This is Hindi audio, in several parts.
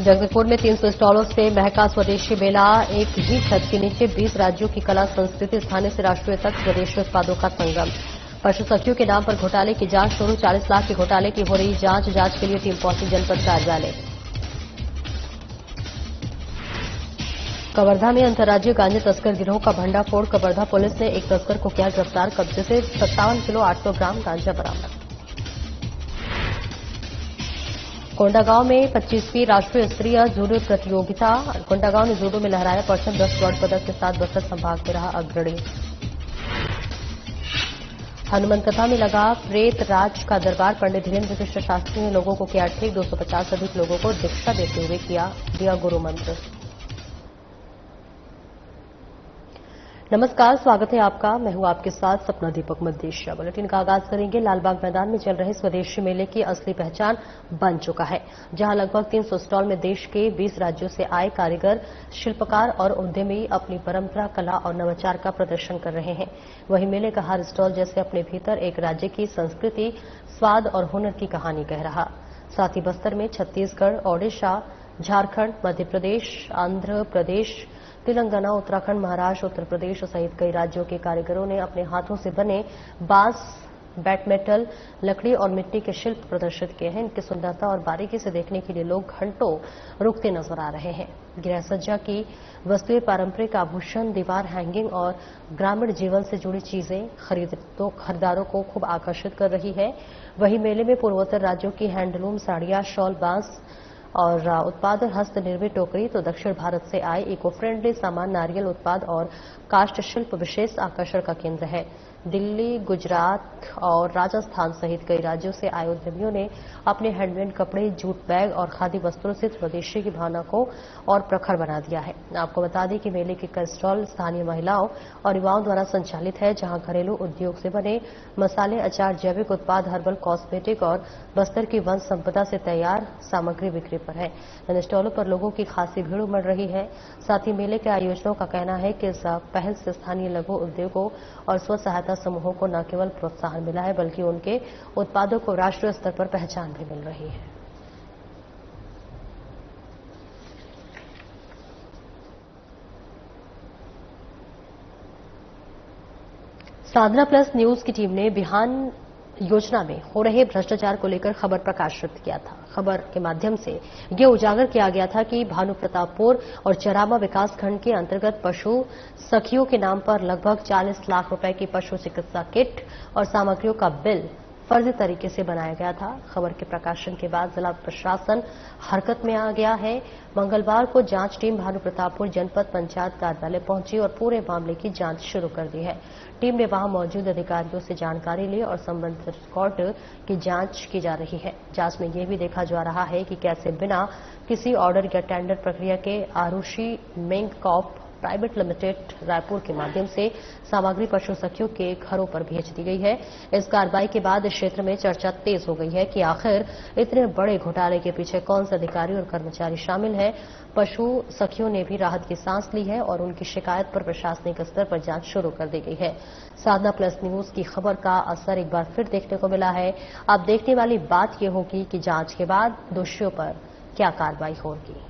जगदलपुर में 300 स्टॉलों से महका स्वदेशी मेला। एक ही छत के नीचे 20 राज्यों की कला संस्कृति, स्थानीय से राष्ट्रीय तक स्वदेशी उत्पादों का संगम। पशु सखियों के नाम पर घोटाले की जांच शुरू। 40 लाख के घोटाले की हो रही जांच के लिए टीम पहुंची जनपद कार्यालय। कवर्धा में अंतर्राज्यीय गांजे तस्कर गिरोह का भंडाफोड़। कवर्धा पुलिस ने एक तस्कर को किया गिरफ्तार। कब्जे से 57 किलो 800 ग्राम गांजा बरामद। कोंडागांव में 25वीं राष्ट्रीय स्तरीय जूडो प्रतियोगिता। कोंडागांव ने जूडो में लहराया परचम। 10 स्वर्ण पदक के साथ बस्तर संभाग में रहा अग्रणी। हनुमंत कथा में लगा प्रेत राज का दरबार। पंडित धीरेन्द्र कृष्ण शास्त्री ने लोगों को किया ठीक। 250 से अधिक लोगों को दीक्षा देते हुए दिया गुरु मंत्र। नमस्कार, स्वागत है आपका। मैं हूं आपके साथ सपना दीपक मदेशिया। बुलेटिन का आगाज करेंगे। लालबाग मैदान में चल रहे स्वदेशी मेले की असली पहचान बन चुका है, जहां लगभग 300 स्टॉल में देश के 20 राज्यों से आए कारीगर, शिल्पकार और उद्यमी अपनी परंपरा, कला और नवाचार का प्रदर्शन कर रहे हैं। वहीं मेले का हर स्टॉल जैसे अपने भीतर एक राज्य की संस्कृति, स्वाद और हुनर की कहानी कह रहा। साथ ही बस्तर में छत्तीसगढ़, ओडिशा, झारखंड, मध्य प्रदेश, आंध्र प्रदेश, तेलंगाना, उत्तराखंड, महाराष्ट्र, उत्तर प्रदेश सहित कई राज्यों के कारीगरों ने अपने हाथों से बने बांस, बैट मेटल, लकड़ी और मिट्टी के शिल्प प्रदर्शित किए हैं। इनकी सुंदरता और बारीकी से देखने के लिए लोग घंटों रुकते नजर आ रहे हैं। गृह सज्जा की वस्तुएं, पारंपरिक आभूषण, दीवार हैंगिंग और ग्रामीण जीवन से जुड़ी चीजें खरीदारों को खूब आकर्षित कर रही है। वहीं मेले में पूर्वोत्तर राज्यों की हैंडलूम साड़ियां, शॉल, बांस और उत्पाद, हस्त निर्मित टोकरी, तो दक्षिण भारत से आए इको फ्रेंडली सामान, नारियल उत्पाद और काष्ठ शिल्प विशेष आकर्षण का केंद्र है। दिल्ली, गुजरात और राजस्थान सहित कई राज्यों से आए उद्यमियों ने अपने हैंडमेड कपड़े, जूट बैग और खादी वस्त्रों से स्वदेशी की भावना को और प्रखर बना दिया है। आपको बता दें कि मेले के कई स्टॉल स्थानीय महिलाओं और युवाओं द्वारा संचालित है, जहां घरेलू उद्योग से बने मसाले, अचार, जैविक उत्पाद, हर्बल कॉस्मेटिक और बस्तर की वन संपदा से तैयार सामग्री बिक्री पर है। इन स्टॉलों पर लोगों की खासी भीड़ उमड़ रही है। साथ ही मेले के आयोजकों का कहना है कि इस पहल से स्थानीय लघु उद्योगों और स्व सहायता समूहों को न केवल प्रोत्साहन मिला है, बल्कि उनके उत्पादों को राष्ट्रीय स्तर पर पहचान भी मिल रही है। साधना प्लस न्यूज की टीम ने बिहान योजना में हो रहे भ्रष्टाचार को लेकर खबर प्रकाशित किया था। खबर के माध्यम से ये उजागर किया गया था कि भानु प्रतापपुर और चरामा विकासखंड के अंतर्गत पशु सखियों के नाम पर लगभग 40 लाख रुपए की पशु चिकित्सा किट और सामग्रियों का बिल फर्जी तरीके से बनाया गया था। खबर के प्रकाशन के बाद जिला प्रशासन हरकत में आ गया है। मंगलवार को जांच टीम भानु प्रतापपुर जनपद पंचायत कार्यालय पहुंची और पूरे मामले की जांच शुरू कर दी है। टीम ने वहां मौजूद अधिकारियों से जानकारी ली और संबंधित रिकॉर्ड की जांच की जा रही है। जांच में यह भी देखा जा रहा है कि कैसे बिना किसी ऑर्डर या टेंडर प्रक्रिया के आरुषि मेंग कॉप प्राइवेट लिमिटेड रायपुर के माध्यम से सामग्री पशु सखियों के घरों पर भेज दी गई है। इस कार्रवाई के बाद इस क्षेत्र में चर्चा तेज हो गई है कि आखिर इतने बड़े घोटाले के पीछे कौन से अधिकारी और कर्मचारी शामिल है। पशु सखियों ने भी राहत की सांस ली है और उनकी शिकायत पर प्रशासनिक स्तर पर जांच शुरू कर दी गई है। साधना प्लस न्यूज की खबर का असर एक बार फिर देखने को मिला है। अब देखने वाली बात यह होगी कि जांच के बाद दोषियों पर क्या कार्रवाई होगी।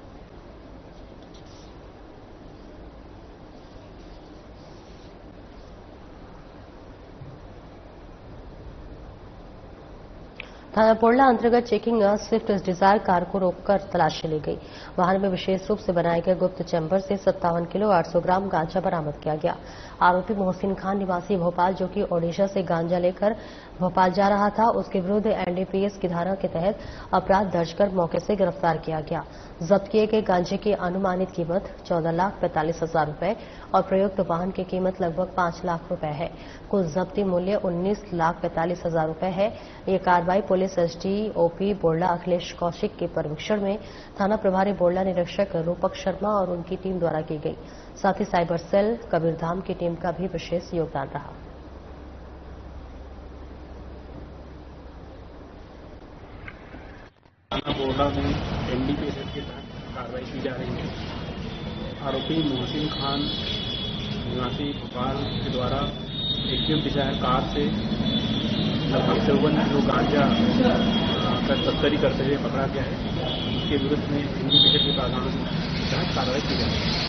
थाना पोडला अंतर्गत चेकिंग स्विफ्ट डिजायर कार को रोककर तलाशी ली गई। वाहन में विशेष रूप से बनाए गए गुप्त चैम्बर से 57 किलो 800 ग्राम गांजा बरामद किया गया। आरोपी मोहसिन खान निवासी भोपाल, जो कि ओडिशा से गांजा लेकर भोपाल जा रहा था, उसके विरुद्ध एनडीपीएस की धारा के तहत अपराध दर्ज कर मौके से गिरफ्तार किया गया। जब्त किए गए गांजे की अनुमानित कीमत 14,45,000 रुपए और प्रयुक्त वाहन की कीमत लगभग 5 लाख रुपए है। कुल जब्ती मूल्य 19,45,000 रुपए है। ये कार्रवाई पुलिस एसडीओपी बोडला अखिलेश कौशिक के पर्यवेक्षण में थाना प्रभारी बोडला निरीक्षक रूपक शर्मा और उनकी टीम द्वारा की गई। साथ ही साइबर सेल कबीरधाम की टीम का भी विशेष योगदान रहा। थाना बोडला में एनडीपीएस के तहत कार्रवाई की जा रही है। आरोपी मोहसिन खान निवासी भोपाल के द्वारा एक स्विफ्ट डिजायर कार से लगभग 54 किलो गांजा का तस्करी करते हुए पकड़ा गया है। इसके विरुद्ध में NDPZ के प्रावधानों के तहत कार्रवाई की जाएगी।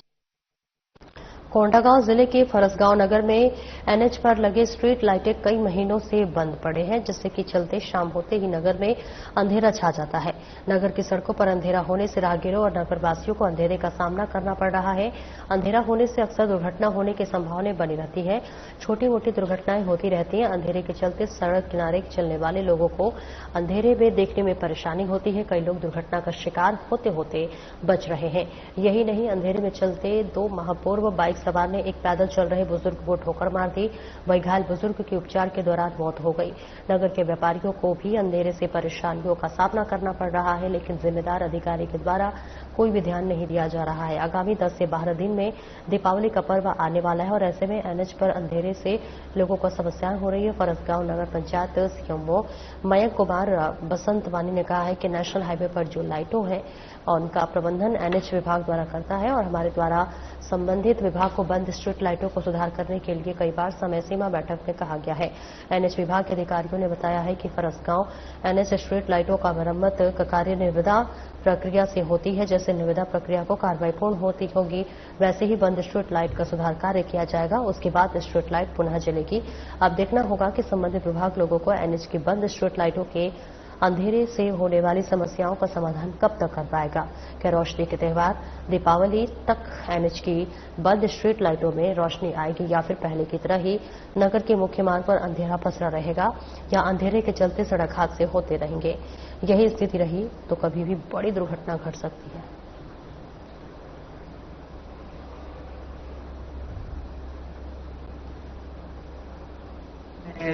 कोंडागांव जिले के फरसगांव नगर में एनएच पर लगे स्ट्रीट लाइटें कई महीनों से बंद पड़े हैं, जिससे कि चलते शाम होते ही नगर में अंधेरा छा जाता है। नगर की सड़कों पर अंधेरा होने से राहगीरों और नगरवासियों को अंधेरे का सामना करना पड़ रहा है। अंधेरा होने से अक्सर दुर्घटना होने की संभावना बनी रहती है। छोटी मोटी दुर्घटनाएं होती रहती हैं। अंधेरे के चलते सड़क किनारे चलने वाले लोगों को अंधेरे में देखने में परेशानी होती है। कई लोग दुर्घटना का शिकार होते होते बच रहे हैं। यही नहीं, अंधेरे में चलते 2 माह पूर्व बाइक सवार ने एक पैदल चल रहे बुजुर्ग को ठोकर मार दी। वहीं घायल बुजुर्ग की उपचार के दौरान मौत हो गई। नगर के व्यापारियों को भी अंधेरे से परेशानियों का सामना करना पड़ रहा है, लेकिन जिम्मेदार अधिकारी के द्वारा कोई भी ध्यान नहीं दिया जा रहा है। आगामी 10 से 12 दिन में दीपावली का पर्व आने वाला है और ऐसे में एनएच पर अंधेरे से लोगों को समस्याएं हो रही है। फरसगांव नगर पंचायत सीएमओ मयंक कुमार बसंतवानी ने कहा है कि नेशनल हाईवे पर जो लाइटों है और उनका प्रबंधन एनएच विभाग द्वारा करता है और हमारे द्वारा संबंधित विभाग को बंद स्ट्रीट लाइटों को सुधार करने के लिए कई बार समय सीमा बैठक में कहा गया है। एनएच विभाग के अधिकारियों ने बताया है कि फरसगांव एनएच स्ट्रीट लाइटों का मरम्मत का कार्य निविदा प्रक्रिया से होती है। जैसे निविदा प्रक्रिया को कार्रवाई पूर्ण होती होगी, वैसे ही बंद स्ट्रीट लाइट का सुधार कार्य किया जाएगा। उसके बाद स्ट्रीट लाइट पुनः जलेगी। अब देखना होगा कि संबंधित विभाग लोगों को एनएच की बंद स्ट्रीट लाइटों के अंधेरे से होने वाली समस्याओं का समाधान कब तक कर पाएगा। क्या रोशनी के त्योहार दीपावली तक एनएच की बंद स्ट्रीट लाइटों में रोशनी आएगी या फिर पहले की तरह ही नगर के मुख्य मार्ग पर अंधेरा पसरा रहेगा या अंधेरे के चलते सड़क हादसे होते रहेंगे। यही स्थिति रही तो कभी भी बड़ी दुर्घटना घट सकती है।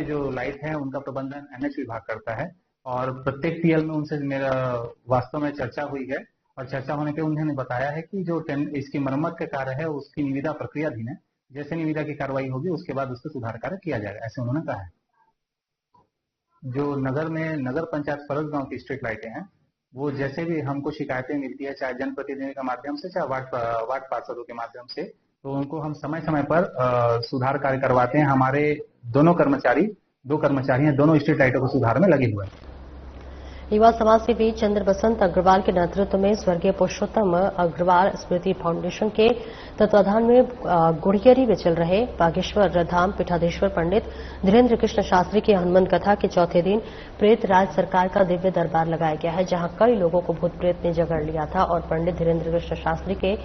जो लाइट है उनका प्रबंधन एनएच विभाग करता है और प्रत्येक पीएल में उनसे मेरा वास्तव में चर्चा हुई है और चर्चा होने पे उन्होंने बताया है कि जो इसकी मरम्मत का कार्य है उसकी निविदा प्रक्रियाधीन है। जैसे निविदा की कार्रवाई होगी उसके बाद उसका सुधार कार्य किया जाएगा, ऐसे उन्होंने कहा है। जो नगर में नगर पंचायत फरसगांव की स्ट्रीट लाइटें हैं वो जैसे भी हमको शिकायतें मिलती है, चाहे जनप्रतिनिधि के माध्यम से चाहे वार्ड पार्षदों के माध्यम से, तो उनको हम समय समय पर सुधार कार्य करवाते हैं। हमारे दो कर्मचारी हैं, दोनों स्ट्रीट लाइटों को सुधार में लगे हुए हैं। युवा समाज सेवी चंद्र बसंत अग्रवाल के नेतृत्व में स्वर्गीय पुरुषोत्तम अग्रवाल स्मृति फाउंडेशन के तत्वाधान में गुड़ियरी में चल रहे बागेश्वर धाम पीठाधीश्वर पंडित धीरेन्द्र कृष्ण शास्त्री की हनुमान कथा के चौथे दिन प्रेत राज सरकार का दिव्य दरबार लगाया गया है, जहां कई लोगों को भूत प्रेत ने जकड़ लिया था और पंडित धीरेन्द्र कृष्ण शास्त्री के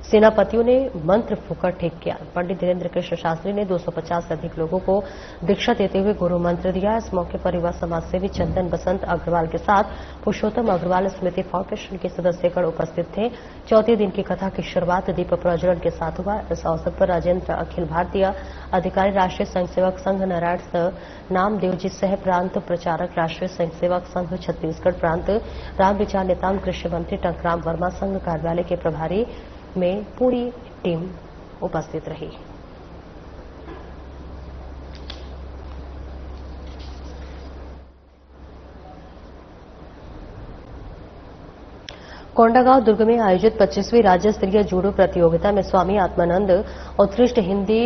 सेनापतियों ने मंत्र फूकर ठीक किया। पंडित धीरेन्द्र कृष्ण शास्त्री ने 250 से अधिक लोगों को दीक्षा देते हुए गुरु मंत्र दिया। इस मौके पर युवा समाज सेवी चंदन बसंत अग्रवाल के साथ पुरुषोत्तम अग्रवाल स्मृति फाउंडेशन के सदस्यगण उपस्थित थे। चौथे दिन की कथा की शुरुआत दीप प्रज्वलन के साथ हुआ। इस अवसर पर राजेंद्र अखिल भारतीय अधिकारी राष्ट्रीय स्वयंसेवक संघ नारायण नामदेव जी सह प्रांत प्रचारक राष्ट्रीय स्वयंसेवक संघ छत्तीसगढ़ प्रांत राम विचार नेताम कृषि मंत्री टंकराम वर्मा संघ कार्यालय के प्रभारी में पूरी टीम उपस्थित रही। कोंडागांव दुर्ग में आयोजित 25वीं राज्य स्तरीय जूडो प्रतियोगिता में स्वामी आत्मानंद उत्कृष्ट हिंदी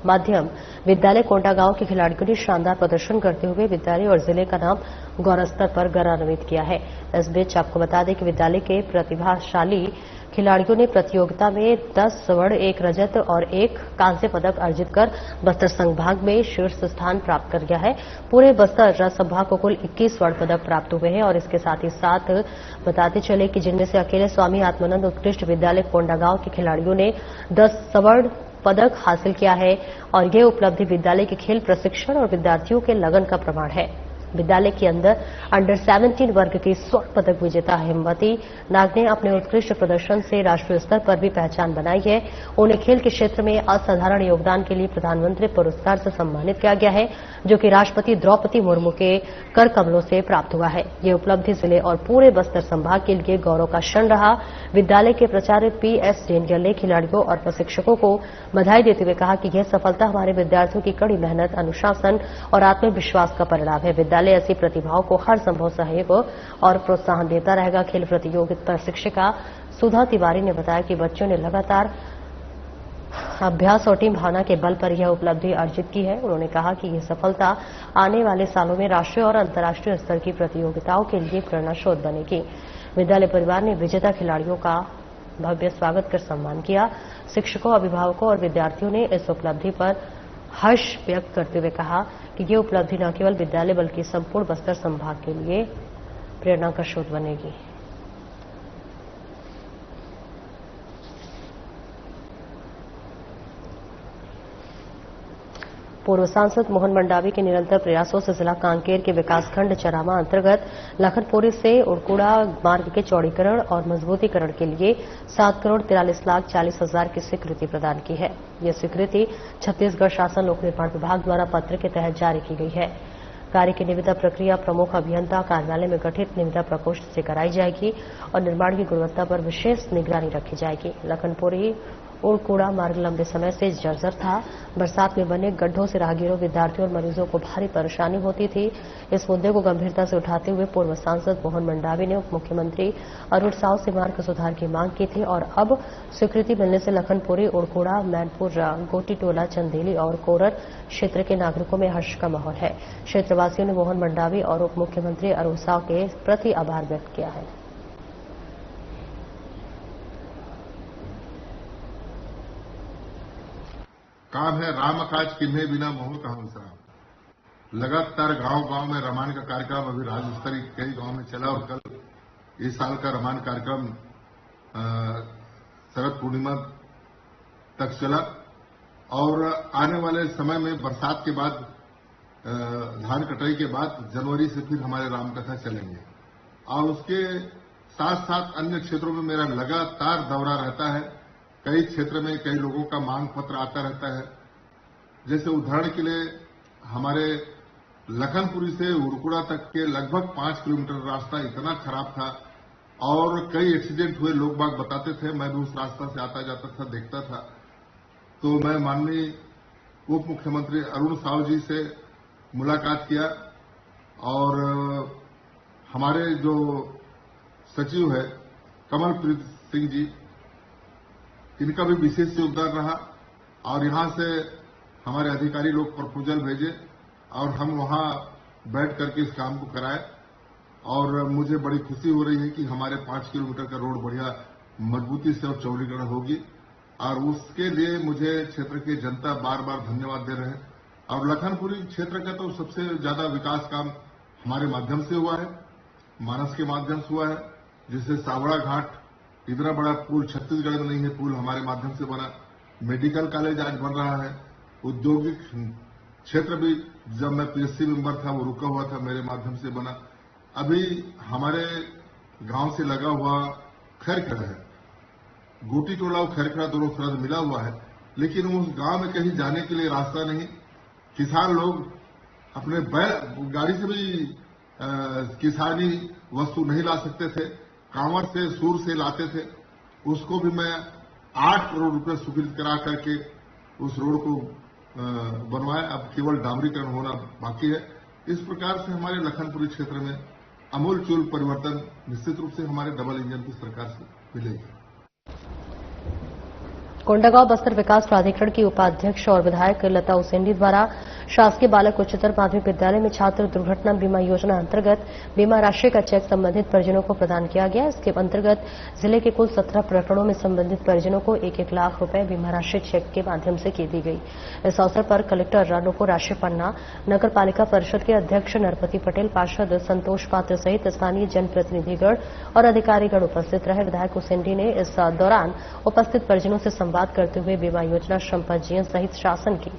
माध्यम विद्यालय कोंडागांव के खिलाड़ियों ने शानदार प्रदर्शन करते हुए विद्यालय और जिले का नाम गौरव स्तर पर गौरवान्वित किया है। इस बीच आपको बता दें कि विद्यालय के प्रतिभाशाली खिलाड़ियों ने प्रतियोगिता में 10 स्वर्ण, 1 रजत और 1 कांस्य पदक अर्जित कर बस्तर संभाग में शीर्ष स्थान प्राप्त कर गया है। पूरे बस्तर संभाग को कुल 21 स्वर्ण पदक प्राप्त हुए हैं और इसके साथ ही साथ बताते चले कि जिनमें से अकेले स्वामी आत्मानंद उत्कृष्ट विद्यालय कोंडागांव के खिलाड़ियों ने 10 स्वर्ण पदक हासिल किया है और यह उपलब्धि विद्यालय के खेल प्रशिक्षण और विद्यार्थियों के लगन का प्रमाण है। विद्यालय के अंदर अंडर 17 वर्ग की स्वर्ण पदक विजेता हेमवती नाग ने अपने उत्कृष्ट प्रदर्शन से राष्ट्रीय स्तर पर भी पहचान बनाई है। उन्हें खेल के क्षेत्र में असाधारण योगदान के लिए प्रधानमंत्री पुरस्कार से सम्मानित किया गया है, जो कि राष्ट्रपति द्रौपदी मुर्मू के कर कमलों से प्राप्त हुआ है। ये उपलब्धि जिले और पूरे बस्तर संभाग के लिए गौरव का क्षण रहा। विद्यालय के प्राचार्य पीएस डेंडियल ने खिलाड़ियों और प्रशिक्षकों को बधाई देते हुए कहा कि यह सफलता हमारे विद्यार्थियों की कड़ी मेहनत, अनुशासन और आत्मविश्वास का परिणाम है। विद्यालय ऐसी प्रतिभाओं को हर संभव सहयोग और प्रोत्साहन देता रहेगा। खेल प्रतियोगिता प्रशिक्षिका सुधा तिवारी ने बताया कि बच्चों ने लगातार अभ्यास और टीम भावना के बल पर यह उपलब्धि अर्जित की है। उन्होंने कहा कि यह सफलता आने वाले सालों में राष्ट्रीय और अंतर्राष्ट्रीय स्तर की प्रतियोगिताओं के लिए प्रेरणा स्रोत बनेगी। विद्यालय परिवार ने विजेता खिलाड़ियों का भव्य स्वागत कर सम्मान किया। शिक्षकों, अभिभावकों और विद्यार्थियों ने इस उपलब्धि पर हर्ष व्यक्त करते हुए कहा कि ये उपलब्धि न केवल विद्यालय बल्कि संपूर्ण बस्तर संभाग के लिए प्रेरणा का स्रोत बनेगी। पूर्व सांसद मोहन मंडावी के निरंतर प्रयासों से जिला कांकेर के विकासखंड चरामा अंतर्गत लखनपुरी से उड़कुड़ा मार्ग के चौड़ीकरण और मजबूतीकरण के लिए 7,43,40,000 की स्वीकृति प्रदान की है। यह स्वीकृति छत्तीसगढ़ शासन लोक निर्माण विभाग द्वारा पत्र के तहत जारी की गई है। कार्य की निविदा प्रक्रिया प्रमुख अभियंता कार्यालय में गठित निविदा प्रकोष्ठ से कराई जाएगी और निर्माण की गुणवत्ता पर विशेष निगरानी रखी जाएगी। लखनपुरी उड़कुड़ा मार्ग लंबे समय से जर्जर था। बरसात में बने गड्ढों से राहगीरों, विद्यार्थियों और मरीजों को भारी परेशानी होती थी। इस मुद्दे को गंभीरता से उठाते हुए पूर्व सांसद मोहन मंडावी ने उप मुख्यमंत्री अरुण साव से मार्ग सुधार की मांग की थी और अब स्वीकृति मिलने से लखनपुरी, उड़कुड़ा, मैनपुर, गोटीटोला, चंदेली और कोरर क्षेत्र के नागरिकों में हर्ष का माहौल है। क्षेत्रवासियों ने मोहन मंडावी और उप मुख्यमंत्री अरुण साव के प्रति आभार व्यक्त किया है। काम है राम काज किन्हे बिना मोह कहूं सराम। लगातार गांव-गांव में रामायण का कार्यक्रम अभी राज्य स्तरीय कई गांव में चला और कल इस साल का रामायण कार्यक्रम शरद पूर्णिमा तक चला और आने वाले समय में बरसात के बाद धान कटाई के बाद जनवरी से फिर हमारे रामकथा चलेंगे और उसके साथ साथ अन्य क्षेत्रों में मेरा लगातार दौरा रहता है। कई क्षेत्र में कई लोगों का मांग पत्र आता रहता है। जैसे उदाहरण के लिए हमारे लखनपुरी से उड़कुड़ा तक के लगभग 5 किलोमीटर रास्ता इतना खराब था और कई एक्सीडेंट हुए, लोग बाग बताते थे। मैं भी उस रास्ता से आता जाता था, देखता था। तो मैं माननीय उप मुख्यमंत्री अरुण साव जी से मुलाकात किया और हमारे जो सचिव है कमलप्रीत सिंह जी, इनका भी विशेष योगदान रहा और यहां से हमारे अधिकारी लोग प्रपोजल भेजे और हम वहां बैठ करके इस काम को कराए और मुझे बड़ी खुशी हो रही है कि हमारे 5 किलोमीटर का रोड बढ़िया मजबूती से और चौड़ीकरण होगी और उसके लिए मुझे क्षेत्र की जनता बार बार धन्यवाद दे रहे हैं। और लखनपुरी क्षेत्र का तो सबसे ज्यादा विकास काम हमारे माध्यम से हुआ है, मानस के माध्यम से हुआ है। जिससे सावड़ा घाट इतना बड़ा पुल छत्तीसगढ़ में नहीं है, पुल हमारे माध्यम से बना। मेडिकल कॉलेज आज बन रहा है। औद्योगिक क्षेत्र भी जब मैं पीएससी मेंबर था वो रुका हुआ था, मेरे माध्यम से बना। अभी हमारे गांव से लगा हुआ खैरखड़ा है, गोटीटोला और खैरखड़ा दोनों सरहद मिला हुआ है, लेकिन उस गांव में कहीं जाने के लिए रास्ता नहीं। किसान लोग अपने बैल गाड़ी से भी किसानी वस्तु नहीं ला सकते थे, कांवड़ से सूर से लाते थे। उसको भी मैं 8 करोड़ रुपए स्वीकृत करा करके उस रोड को बनवाया। अब केवल डामरीकरण होना बाकी है। इस प्रकार से हमारे लखनपुरी क्षेत्र में अमूलचूल परिवर्तन निश्चित रूप से हमारे डबल इंजन की सरकार से मिलेगी। कोंडागांव बस्तर विकास प्राधिकरण की उपाध्यक्ष और विधायक लता उसेंडी द्वारा शासकीय बालक उच्चतर माध्यमिक विद्यालय में छात्र दुर्घटना बीमा योजना अंतर्गत बीमा राशि का चेक संबंधित परिजनों को प्रदान किया गया। इसके अंतर्गत जिले के कुल 17 प्रकरणों में संबंधित परिजनों को 1-1 लाख रुपए बीमा राशि चेक के माध्यम से दी गई। इस अवसर पर कलेक्टर नुपुर राशि पन्ना, नगर पालिका परिषद के अध्यक्ष नरपति पटेल, पार्षद संतोष पात्र सहित स्थानीय जनप्रतिनिधिगण और अधिकारीगण उपस्थित रहे। विधायक उसेंडी ने इस दौरान उपस्थित परिजनों से संवाद करते हुए बीमा योजना, श्रम पंजीयन सहित शासन की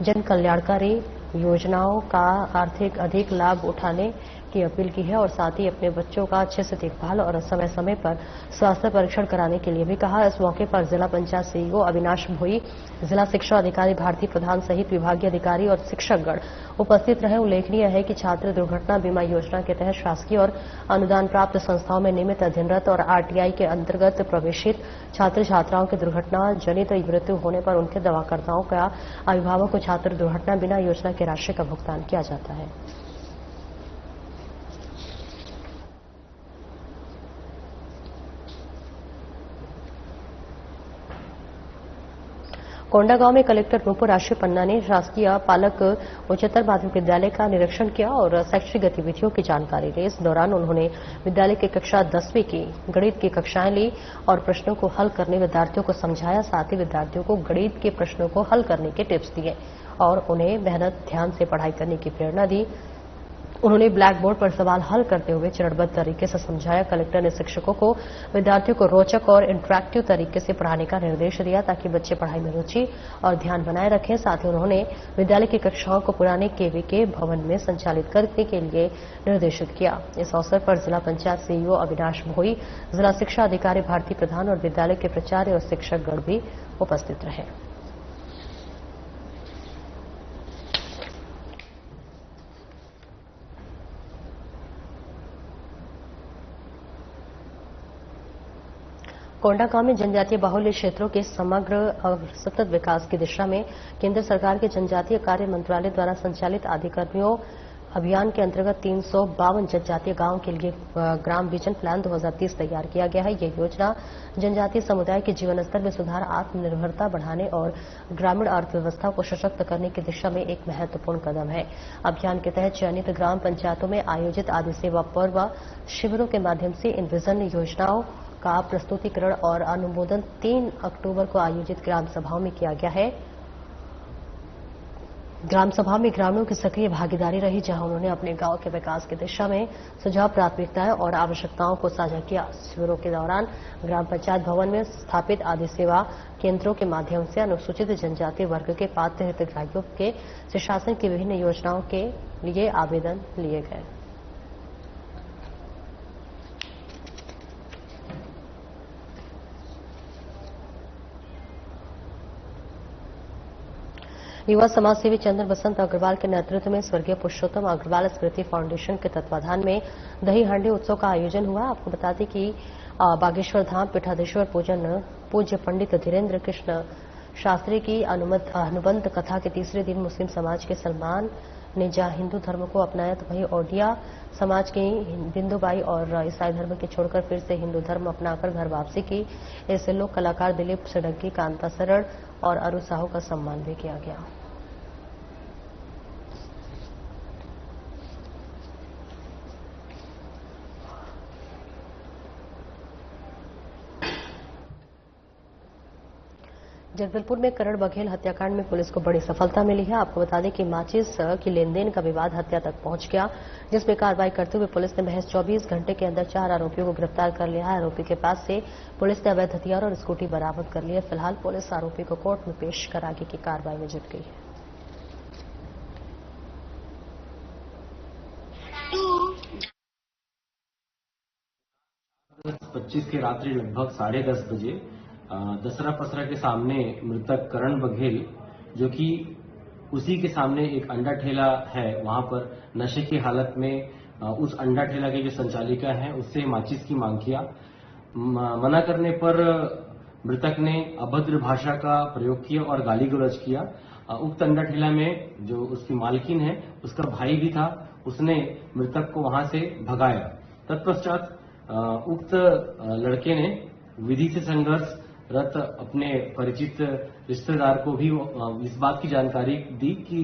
जन कल्याणकारी योजनाओं का आर्थिक अधिक लाभ उठाने की अपील की है और साथ ही अपने बच्चों का अच्छे से देखभाल और समय समय पर स्वास्थ्य परीक्षण कराने के लिए भी कहा। इस मौके पर जिला पंचायत सीईओ अविनाश भोई, जिला शिक्षा अधिकारी भारती प्रधान सहित विभागीय अधिकारी और शिक्षकगण उपस्थित रहे। उल्लेखनीय है कि छात्र दुर्घटना बीमा योजना के तहत शासकीय और अनुदान प्राप्त संस्थाओं में नियमित अध्ययनरत और आरटीआई के अंतर्गत प्रवेशित छात्र छात्राओं की दुर्घटना जनित मृत्यु होने पर उनके दवाकर्ताओं का अभिभावक को छात्र दुर्घटना बीमा योजना की राशि का भुगतान किया जाता है। कोंडागांव में कलेक्टर नुपुर आशी पन्ना ने शासकीय पालक उच्चतर माध्यमिक विद्यालय का निरीक्षण किया और शैक्षिक गतिविधियों की जानकारी ली। इस दौरान उन्होंने विद्यालय की कक्षा 10वीं की गणित की कक्षाएं ली और प्रश्नों को हल करने विद्यार्थियों को समझाया। साथ ही विद्यार्थियों को गणित के प्रश्नों को हल करने के टिप्स दिए और उन्हें मेहनत ध्यान से पढ़ाई करने की प्रेरणा दी। उन्होंने ब्लैक बोर्ड पर सवाल हल करते हुए चरणबद्ध तरीके से समझाया। कलेक्टर ने शिक्षकों को विद्यार्थियों को रोचक और इंटरैक्टिव तरीके से पढ़ाने का निर्देश दिया ताकि बच्चे पढ़ाई में रुचि और ध्यान बनाए रखें। साथ ही उन्होंने विद्यालय की कक्षाओं को पुराने केवीके भवन में संचालित करने के लिए निर्देशित किया। इस अवसर पर जिला पंचायत सीईओ अविनाश भोई, जिला शिक्षा अधिकारी भारती प्रधान और विद्यालय के प्राचार्य और शिक्षकगण भी उपस्थित रहे। कोंडागांव में जनजातीय बाहुल्य क्षेत्रों के समग्र और सतत विकास की दिशा में केंद्र सरकार के जनजातीय कार्य मंत्रालय द्वारा संचालित अधिकर्मियों अभियान के अंतर्गत 352 जनजातीय गांवों के लिए ग्राम विजन प्लान 2030 तैयार किया गया है। यह योजना जनजातीय समुदाय के जीवन स्तर में सुधार, आत्मनिर्भरता बढ़ाने और ग्रामीण अर्थव्यवस्था को सशक्त करने की दिशा में एक महत्वपूर्ण कदम है। अभियान के तहत चयनित ग्राम पंचायतों में आयोजित आदि सेवा पर्व शिविरों के माध्यम से इन विजन योजनाओं का प्रस्तुतिकरण और अनुमोदन 3 अक्टूबर को आयोजित ग्राम सभाओं में किया गया है। ग्राम सभा में ग्रामीणों की सक्रिय भागीदारी रही, जहां उन्होंने अपने गांव के विकास की दिशा में सुझाव, प्राथमिकताएं और आवश्यकताओं को साझा किया। शिविरों के दौरान ग्राम पंचायत भवन में स्थापित आदि सेवा केंद्रों के माध्यम से अनुसूचित जनजातीय वर्ग के पात्र हितग्राहियों के सुशासन की विभिन्न योजनाओं के लिए आवेदन लिए गए। युवा समाजसेवी चंद्र बसंत अग्रवाल के नेतृत्व में स्वर्गीय पुरुषोत्तम अग्रवाल स्मृति फाउंडेशन के तत्वाधान में दही हांडी उत्सव का आयोजन हुआ। आपको बता दें कि बागेश्वर धाम पीठाधीश्वर पूज्य पंडित धीरेन्द्र कृष्ण शास्त्री की अनुबंध कथा के तीसरे दिन मुस्लिम समाज के सलमान ने जहां हिंदू धर्म को अपनाया तो वहीं ओडिया समाज की बिंदुबाई और ईसाई धर्म के छोड़कर फिर से हिंदू धर्म अपनाकर घर वापसी की। ऐसे लोक कलाकार दिलीप सिडग्गी, कांता सरड़ और अरु साहू का सम्मान भी किया गया। जगदलपुर में करण बघेल हत्याकांड में पुलिस को बड़ी सफलता मिली है। आपको बता दें कि माचिस की लेनदेन का विवाद हत्या तक पहुंच गया, जिसमें कार्रवाई करते हुए पुलिस ने महज 24 घंटे के अंदर 4 आरोपियों को गिरफ्तार कर लिया है। आरोपी के पास से पुलिस ने अवैध हथियार और स्कूटी बरामद कर ली है। फिलहाल पुलिस आरोपी को कोर्ट में पेश कर आगे की कार्रवाई में जुट गई है। 25 की रात्रि लगभग 10:30 बजे दसरा पसरा के सामने मृतक करण बघेल, जो कि उसी के सामने एक अंडा ठेला है, वहां पर नशे की हालत में उस अंडा ठेला के जो संचालिका है उससे माचिस की मांग किया। मना करने पर मृतक ने अभद्र भाषा का प्रयोग किया और गाली गलौज किया। उक्त अंडा ठेला में जो उसकी मालकिन है उसका भाई भी था, उसने मृतक को वहां से भगाया। तत्पश्चात उक्त लड़के ने विधि से संघर्ष रत अपने परिचित रिश्तेदार को भी इस बात की जानकारी दी कि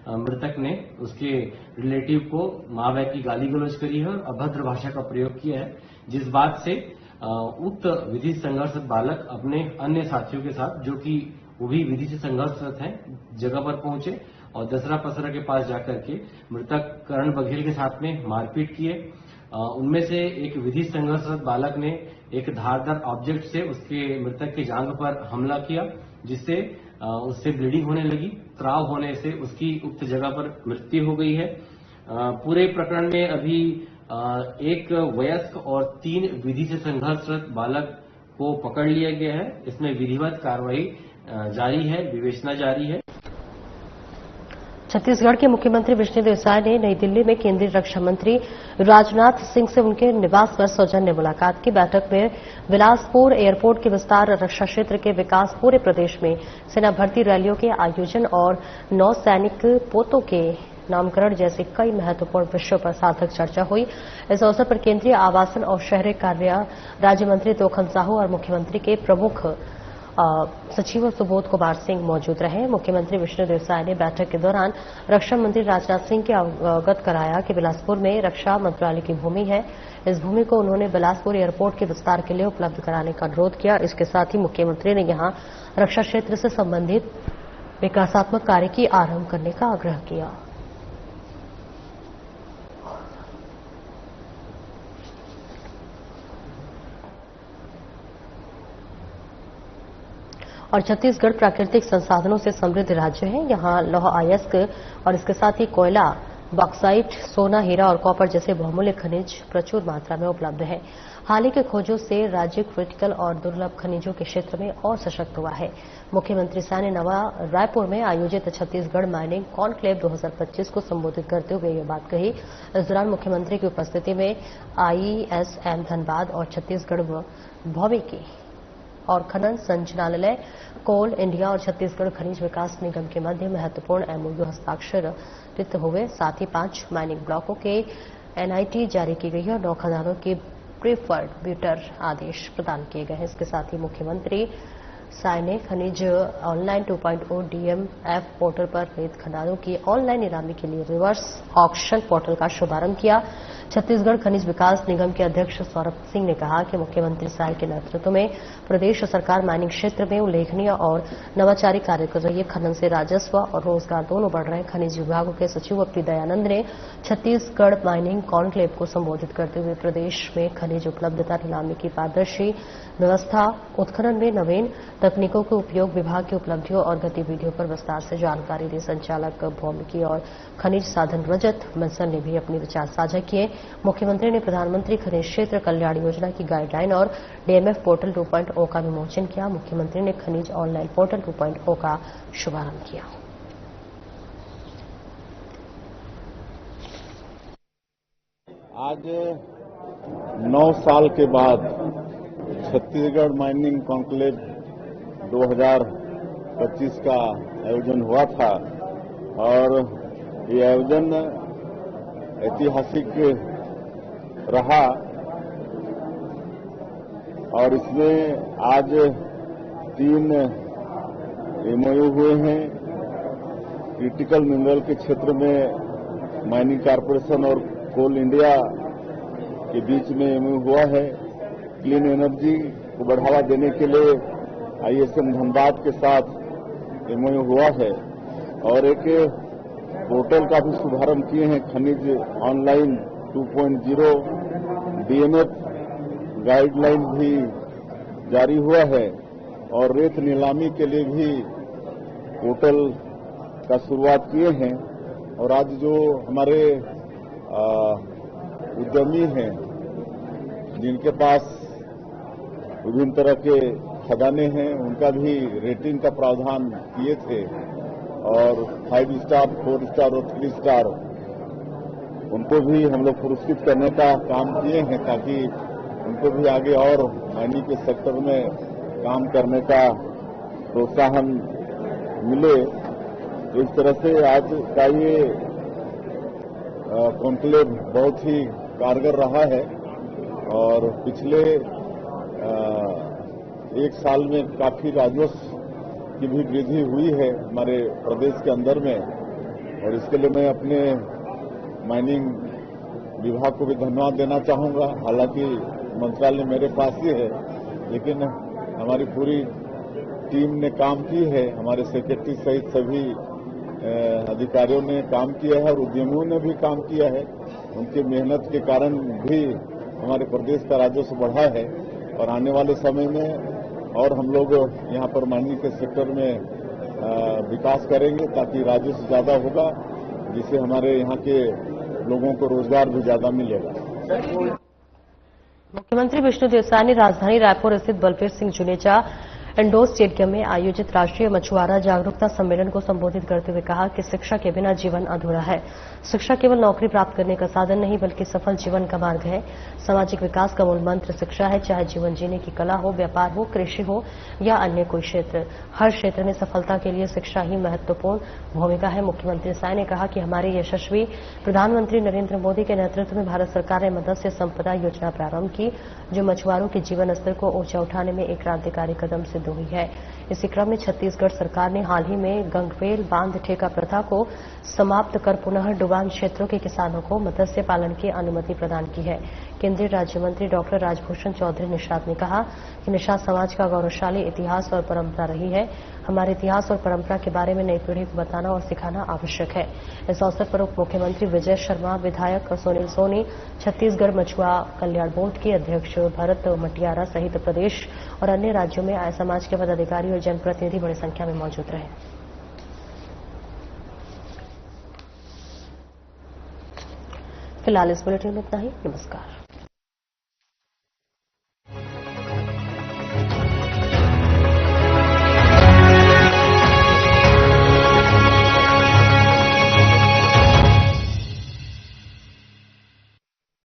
मृतक ने उसके रिलेटिव को मां बहन की गाली गलौज करी है और अभद्र भाषा का प्रयोग किया है, जिस बात से उक्त विधि से संघर्षरत बालक अपने अन्य साथियों के साथ, जो कि वो भी विधि से संघर्षरत हैं, जगह पर पहुंचे और दसरा पसरा के पास जाकर के मृतक करण बघेल के साथ में मारपीट किए। उनमें से एक विधि संघर्षरत बालक ने एक धारदार ऑब्जेक्ट से उसके मृतक की जांघ पर हमला किया, जिससे उससे ब्लीडिंग होने लगी। त्राव होने से उसकी उक्त जगह पर मृत्यु हो गई है। पूरे प्रकरण में अभी एक वयस्क और 3 विधि से संघर्षरत बालक को पकड़ लिया गया है। इसमें विधिवत कार्रवाई जारी है, विवेचना जारी है। छत्तीसगढ़ के मुख्यमंत्री विष्णुदेव साय ने नई दिल्ली में केंद्रीय रक्षा मंत्री राजनाथ सिंह से उनके निवास पर सौजन्य मुलाकात की। बैठक में बिलासपुर एयरपोर्ट के विस्तार, रक्षा क्षेत्र के विकास, पूरे प्रदेश में सेना भर्ती रैलियों के आयोजन और नौ सैनिक पोतों के नामकरण जैसे कई महत्वपूर्ण विषयों पर सार्थक चर्चा हुई। इस अवसर पर केंद्रीय आवासन और शहरी कार्य राज्य मंत्री तोखन साहू और मुख्यमंत्री के प्रमुख सचिव सुबोध कुमार सिंह मौजूद रहे। मुख्यमंत्री विष्णुदेव साय ने बैठक के दौरान रक्षा मंत्री राजनाथ सिंह को अवगत कराया कि बिलासपुर में रक्षा मंत्रालय की भूमि है। इस भूमि को उन्होंने बिलासपुर एयरपोर्ट के विस्तार के लिए उपलब्ध कराने का अनुरोध किया। इसके साथ ही मुख्यमंत्री ने यहां रक्षा क्षेत्र से संबंधित विकासात्मक कार्य की आरंभ करने का आग्रह किया। और छत्तीसगढ़ प्राकृतिक संसाधनों से समृद्ध राज्य है। यहां लौह अयस्क और इसके साथ ही कोयला, बॉक्साइट, सोना, हीरा और कॉपर जैसे बहुमूल्य खनिज प्रचुर मात्रा में उपलब्ध है। हाल ही के खोजों से राज्य क्रिटिकल और दुर्लभ खनिजों के क्षेत्र में और सशक्त हुआ है। मुख्यमंत्री शाह ने नवा रायपुर में आयोजित छत्तीसगढ़ माइनिंग कॉन्क्लेव 2025 को संबोधित करते हुए यह बात कही। इस दौरान मुख्यमंत्री की उपस्थिति में ISM धनबाद और छत्तीसगढ़ भौमिकी और खनन संचालनालय, कोल इंडिया और छत्तीसगढ़ खनिज विकास निगम के मध्य महत्वपूर्ण MOU हस्ताक्षरित हुए। साथ ही 5 माइनिंग ब्लॉकों के NIT जारी की गई है और 9 खदानों के प्रीफर्ड बिटर आदेश प्रदान किए गए हैं। इसके साथ ही मुख्यमंत्री साय ने खनिज ऑनलाइन 2.0 DMF पोर्टल पर रेत खदानों की ऑनलाइन नीलामी के लिए रिवर्स ऑक्शन पोर्टल का शुभारंभ किया। छत्तीसगढ़ खनिज विकास निगम के अध्यक्ष सौरभ सिंह ने कहा कि मुख्यमंत्री साय के नेतृत्व में प्रदेश सरकार माइनिंग क्षेत्र में उल्लेखनीय और नवाचारी कार्य कर रही है। खनन से राजस्व और रोजगार दोनों बढ़ रहे हैं। खनिज विभागों के सचिव अपी दयानंद ने छत्तीसगढ़ माइनिंग कॉन्क्लेव को संबोधित करते हुए प्रदेश में खनिज उपलब्धता, नीलामी की पारदर्शी व्यवस्था, उत्खनन में नवीन तकनीकों के उपयोग, विभाग की उपलब्धियों और गतिविधियों पर विस्तार से जानकारी दी। संचालक भौमिकी और खनिज साधन रजत मंसल ने भी अपने विचार साझा किए। मुख्यमंत्री ने प्रधानमंत्री खनिज क्षेत्र कल्याण योजना की गाइडलाइन और DMF पोर्टल 2.0 का विमोचन किया। मुख्यमंत्री ने खनिज ऑनलाइन पोर्टल 2.0 का शुभारंभ किया। आज 9 साल के बाद छत्तीसगढ़ माइनिंग कॉन्क्लेव 2025 का आयोजन हुआ था और ये आयोजन ऐतिहासिक रहा और इसमें आज 3 MOU हुए हैं। क्रिटिकल मिनरल के क्षेत्र में माइनिंग कॉरपोरेशन और कोल इंडिया के बीच में MOU हुआ है। क्लीन एनर्जी को बढ़ावा देने के लिए ISM धनबाद के साथ MOU हुआ है और एक पोर्टल का भी शुभारंभ किए हैं। खनिज ऑनलाइन 2.0 DMF गाइडलाइन भी जारी हुआ है और रेत नीलामी के लिए भी पोर्टल का शुरुआत किए हैं। और आज जो हमारे उद्यमी हैं जिनके पास विभिन्न तरह के खदाने हैं, उनका भी रेटिंग का प्रावधान किए थे और 5 स्टार, 4 स्टार और 3 स्टार उनको भी हम लोग पुरस्कृत करने का काम किए हैं ताकि उनको भी आगे और माइनिंग के सेक्टर में काम करने का प्रोत्साहन मिले। तो इस तरह से आज का ये कॉन्क्लेव बहुत ही कारगर रहा है और पिछले 1 साल में काफी राजस्व की भी वृद्धि हुई है हमारे प्रदेश के अंदर में और इसके लिए मैं अपने माइनिंग विभाग को भी धन्यवाद देना चाहूंगा। हालांकि मंत्रालय मेरे पास ही है लेकिन हमारी पूरी टीम ने काम की है, हमारे सेक्रेटरी सहित सभी अधिकारियों ने काम किया है और उद्यमियों ने भी काम किया है। उनकी मेहनत के कारण भी हमारे प्रदेश का राजस्व बढ़ा है और आने वाले समय में और हम लोग यहाँ पर माइनिंग के सेक्टर में विकास करेंगे ताकि राजस्व ज्यादा होगा जिससे हमारे यहाँ के लोगों को रोजगार भी ज्यादा मिलेगा। मुख्यमंत्री विष्णुदेव साय ने राजधानी रायपुर स्थित बलबीर सिंह जुनेजा इंडोर स्टेडियम में आयोजित राष्ट्रीय मछुआरा जागरूकता सम्मेलन को संबोधित करते हुए कहा कि शिक्षा के बिना जीवन अधूरा है। शिक्षा केवल नौकरी प्राप्त करने का साधन नहीं बल्कि सफल जीवन का मार्ग है। सामाजिक विकास का मूल मंत्र शिक्षा है, चाहे जीवन जीने की कला हो, व्यापार हो, कृषि हो या अन्य कोई क्षेत्र। हर क्षेत्र में सफलता के लिए शिक्षा ही महत्वपूर्ण भूमिका है। मुख्यमंत्री साय ने कहा कि हमारे यशस्वी प्रधानमंत्री नरेंद्र मोदी के नेतृत्व में भारत सरकार ने मत्स्य संपदा योजना प्रारंभ की जो मछुआरों के जीवन स्तर को ऊंचा उठाने में एक क्रांतिकारी कदम सिद्ध बंद हुई है। इसी क्रम में छत्तीसगढ़ सरकार ने हाल ही में गंगरेल बांध ठेका प्रथा को समाप्त कर पुनः डुबान क्षेत्रों के किसानों को मत्स्य पालन की अनुमति प्रदान की है। केंद्रीय राज्य मंत्री डॉक्टर राजभूषण चौधरी निषाद ने कहा कि निषाद समाज का गौरवशाली इतिहास और परंपरा रही है। हमारे इतिहास और परंपरा के बारे में नई पीढ़ी को बताना और सिखाना आवश्यक है। इस अवसर पर उप मुख्यमंत्री विजय शर्मा, विधायक सुनील सोनी, छत्तीसगढ़ मछुआ कल्याण बोर्ड के अध्यक्ष भरत मटियारा सहित प्रदेश और अन्य राज्यों में आए समाज के पदाधिकारी और जनप्रतिनिधि बड़ी संख्या में मौजूद रहे। फिलहाल इस बुलेटिन में इतना ही। नमस्कार।